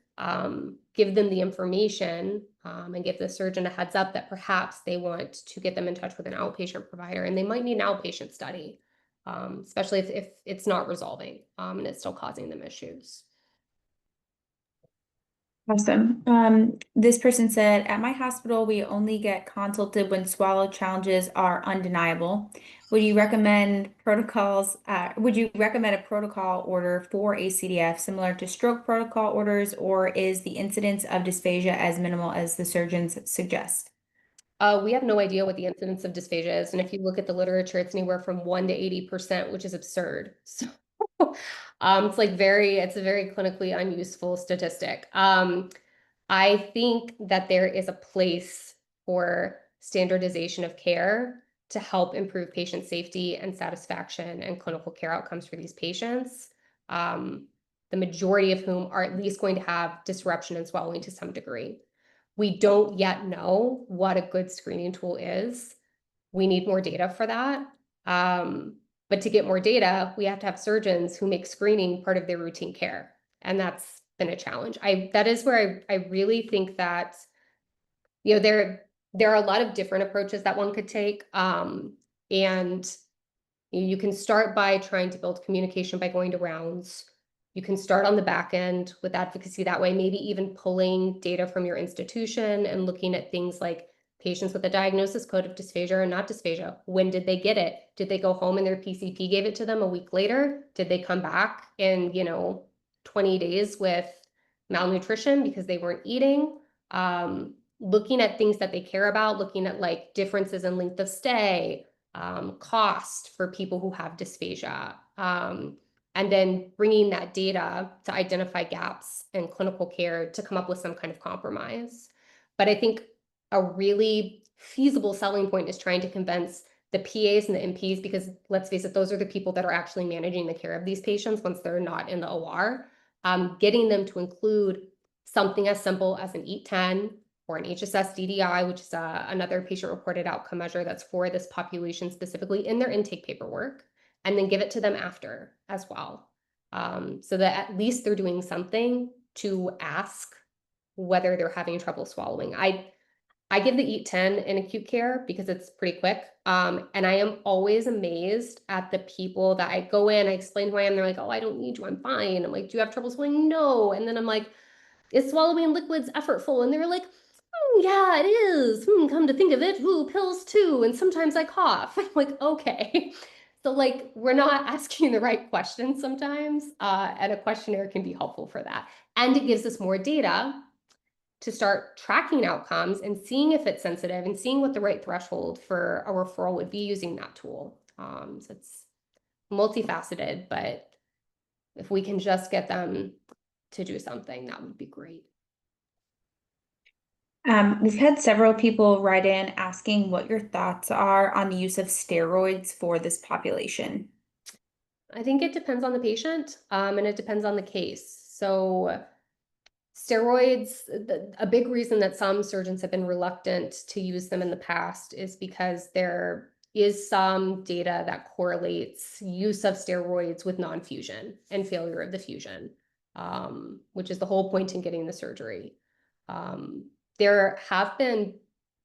give them the information and give the surgeon a heads up that perhaps they want to get them in touch with an outpatient provider, and they might need an outpatient study, especially if it's not resolving and it's still causing them issues. Awesome. This person said, at my hospital, we only get consulted when swallow challenges are undeniable. Would you recommend would you recommend a protocol order for ACDF similar to stroke protocol orders, or is the incidence of dysphagia as minimal as the surgeons suggest? We have no idea what the incidence of dysphagia is, and if you look at the literature, it's anywhere from 1 to 80%, which is absurd. So it's a very clinically unuseful statistic. I think that there is a place for standardization of care to help improve patient safety and satisfaction and clinical care outcomes for these patients, the majority of whom are at least going to have disruption in swallowing to some degree. We don't yet know what a good screening tool is. We need more data for that. But to get more data, we have to have surgeons who make screening part of their routine care. And that's been a challenge. That is where I really think that, there are a lot of different approaches that one could take. And you can start by trying to build communication by going to rounds. You can start on the back end with advocacy that way, maybe even pulling data from your institution and looking at things like patients with a diagnosis code of dysphagia or not dysphagia. When did they get it? Did they go home and their PCP gave it to them a week later? Did they come back in, 20 days with malnutrition because they weren't eating? Looking at things that they care about, looking at like differences in length of stay, cost for people who have dysphagia, and then bringing that data to identify gaps in clinical care to come up with some kind of compromise. But I think a really feasible selling point is trying to convince the PAs and the NPs, because let's face it, those are the people that are actually managing the care of these patients once they're not in the OR, getting them to include something as simple as an EAT-10 or an HSS DDI, which is another patient-reported outcome measure that's for this population specifically, in their intake paperwork, and then give it to them after as well. So that at least they're doing something to ask whether they're having trouble swallowing. I give the EAT-10 in acute care because it's pretty quick. And I am always amazed at the people that I go in, I explain who I am, they're like, oh, I don't need you, I'm fine. I'm like, do you have trouble swallowing? No. And then I'm like, is swallowing liquids effortful? And they're like, yeah, it is. Come to think of it, pills too. And sometimes I cough. I'm like, okay. So like, we're not asking the right questions sometimes, and a questionnaire can be helpful for that. And it gives us more data to start tracking outcomes and seeing if it's sensitive and seeing what the right threshold for a referral would be using that tool. So it's multifaceted, but if we can just get them to do something, that would be great. We've had several people write in asking what your thoughts are on the use of steroids for this population. I think it depends on the patient, and it depends on the case. So steroids, a big reason that some surgeons have been reluctant to use them in the past is because there is some data that correlates use of steroids with non-fusion and failure of the fusion, which is the whole point in getting the surgery. There have been,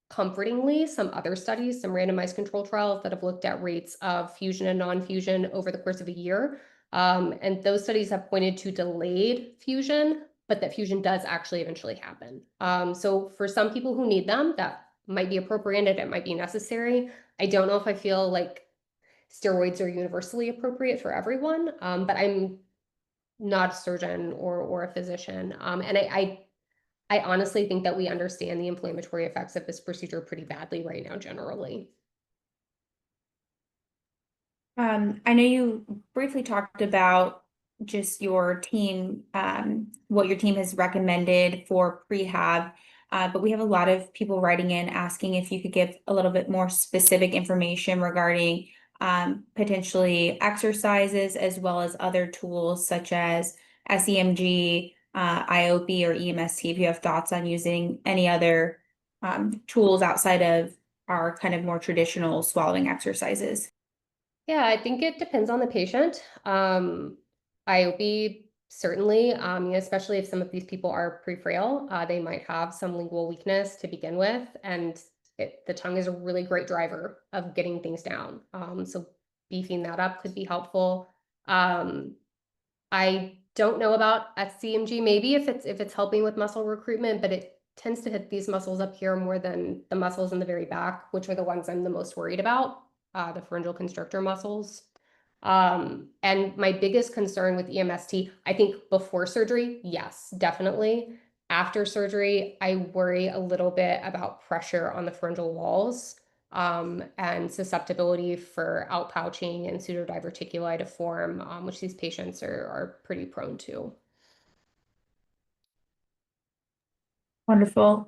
comfortingly, some other studies, some randomized control trials that have looked at rates of fusion and non-fusion over the course of a year. And those studies have pointed to delayed fusion, but that fusion does actually eventually happen. So for some people who need them, that might be appropriate and it might be necessary. I don't know if I feel like steroids are universally appropriate for everyone, but I'm not a surgeon or a physician. And I honestly think that we understand the inflammatory effects of this procedure pretty badly right now, generally. I know you briefly talked about just your team, what your team has recommended for prehab, but we have a lot of people writing in asking if you could give a little bit more specific information regarding potentially exercises as well as other tools such as SEMG, IOP, or EMST, if you have thoughts on using any other tools outside of our kind of more traditional swallowing exercises. Yeah, I think it depends on the patient. IOP certainly, especially if some of these people are pre-frail, they might have some lingual weakness to begin with, and the tongue is a really great driver of getting things down. So beefing that up could be helpful. Um, I don't know about SCMG, maybe if it's helping with muscle recruitment, but it tends to hit these muscles up here more than the muscles in the very back, which are the ones I'm the most worried about, the pharyngeal constrictor muscles. And my biggest concern with EMST, I think before surgery, yes, definitely. After surgery, I worry a little bit about pressure on the pharyngeal walls, and susceptibility for outpouching and pseudodiverticuli to form, which these patients are pretty prone to. Wonderful.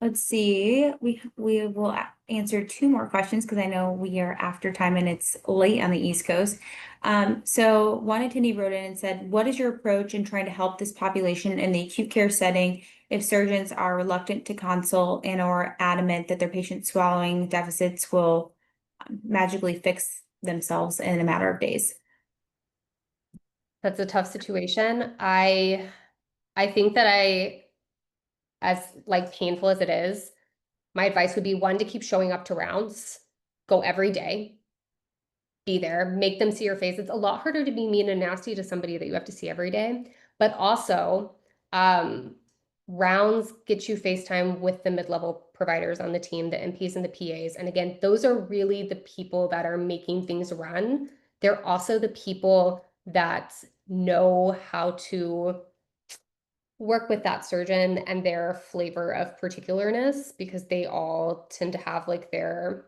Let's see. We will answer two more questions because I know we are after time and it's late on the East Coast. So one attendee wrote in and said, "What is your approach in trying to help this population in the acute care setting if surgeons are reluctant to consult and or adamant that their patient swallowing deficits will magically fix themselves in a matter of days?" That's a tough situation. I think that as like painful as it is, my advice would be one, to keep showing up to rounds, go every day, be there, make them see your face. It's a lot harder to be mean and nasty to somebody that you have to see every day. But also, rounds get you FaceTime with the mid-level providers on the team, the MPs and the PAs. And again, those are really the people that are making things run. They're also the people that know how to work with that surgeon and their flavor of particularness, because they all tend to have like their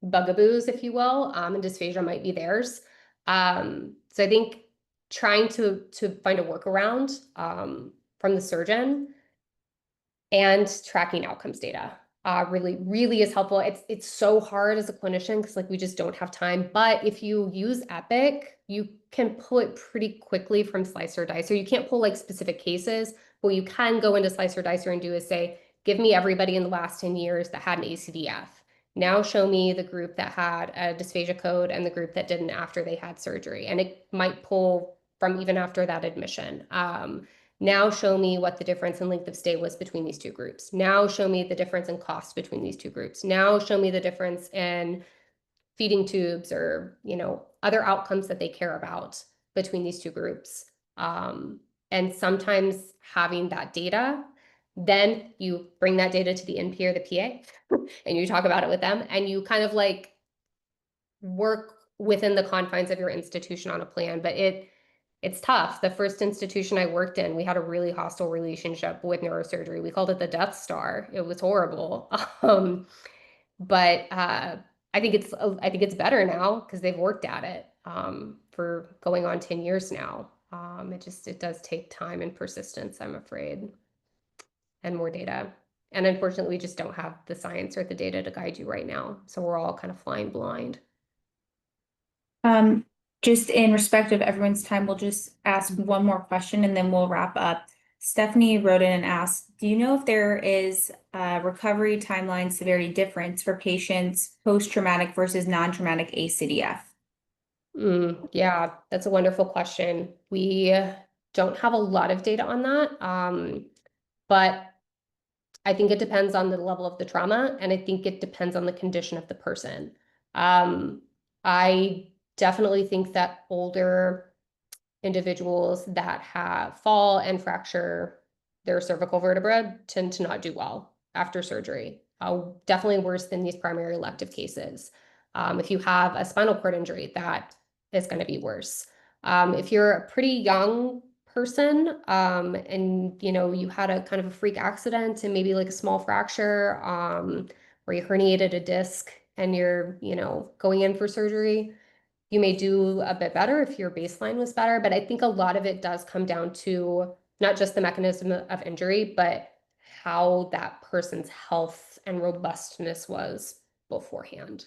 bugaboos, if you will, and dysphagia might be theirs. So I think trying to find a workaround from the surgeon and tracking outcomes data really, really is helpful. It's so hard as a clinician because like we just don't have time. But if you use Epic, you can pull it pretty quickly from Slicer Dicer. You can't pull like specific cases. What you can go into Slicer Dicer and do is say, give me everybody in the last 10 years that had an ACDF. Now show me the group that had a dysphagia code and the group that didn't after they had surgery. And it might pull from even after that admission. Now show me what the difference in length of stay was between these two groups. Now show me the difference in cost between these two groups. Now show me the difference in feeding tubes or, other outcomes that they care about between these two groups. And sometimes having that data, then you bring that data to the NP or the PA and you talk about it with them and you kind of like work within the confines of your institution on a plan. But it's tough. The first institution I worked in, we had a really hostile relationship with neurosurgery. We called it the Death Star. It was horrible. But I think it's better now because they've worked at it for going on 10 years now. It does take time and persistence, I'm afraid, and more data. And unfortunately, we just don't have the science or the data to guide you right now. So we're all kind of flying blind. Um, just in respect of everyone's time, we'll just ask one more question and then we'll wrap up. Stephanie wrote in and asked, "Do you know if there is a recovery timeline severity difference for patients post-traumatic versus non-traumatic ACDF?" Yeah, that's a wonderful question. We don't have a lot of data on that, but I think it depends on the level of the trauma, and I think it depends on the condition of the person. I definitely think that older individuals that have fall and fracture their cervical vertebra tend to not do well after surgery. Definitely worse than these primary elective cases. If you have a spinal cord injury, that is going to be worse. If you're a pretty young person, and you had a kind of a freak accident and maybe like a small fracture, where you herniated a disc and you're, going in for surgery, you may do a bit better if your baseline was better. But I think a lot of it does come down to not just the mechanism of injury, but how that person's health and robustness was beforehand.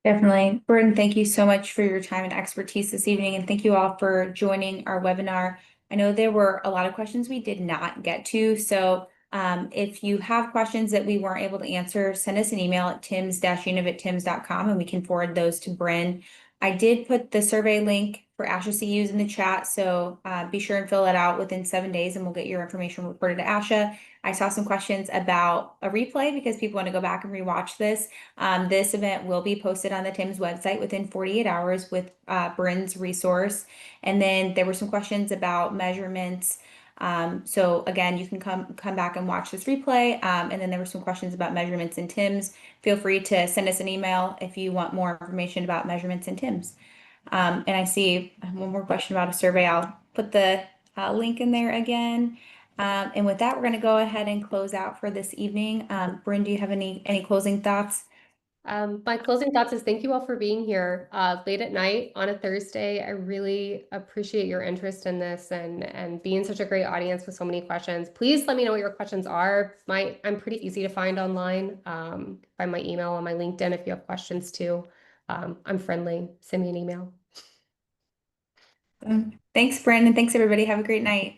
Definitely. Brynn, thank you so much for your time and expertise this evening, and thank you all for joining our webinar. I know there were a lot of questions we did not get to, so if you have questions that we weren't able to answer, send us an email at tims-univ@tims.com and we can forward those to Brynn. I did put the survey link for ASHA CUs in the chat, so be sure and fill it out within 7 days and we'll get your information reported to ASHA. I saw some questions about a replay because people want to go back and rewatch this. This event will be posted on the TIMS website within 48 hours with Brynn's resource. And then there were some questions about measurements. So again, you can come back and watch this replay. And then there were some questions about measurements in TIMS. Feel free to send us an email if you want more information about measurements in TIMS. And I see one more question about a survey. I'll put the link in there again. And with that, we're going to go ahead and close out for this evening. Brynn, do you have any closing thoughts? My closing thoughts is thank you all for being here late at night on a Thursday. I really appreciate your interest in this and being such a great audience with so many questions. Please let me know what your questions are. I'm pretty easy to find online. Find my email on my LinkedIn if you have questions too. I'm friendly. Send me an email. Thanks, Brynn, and thanks everybody. Have a great night.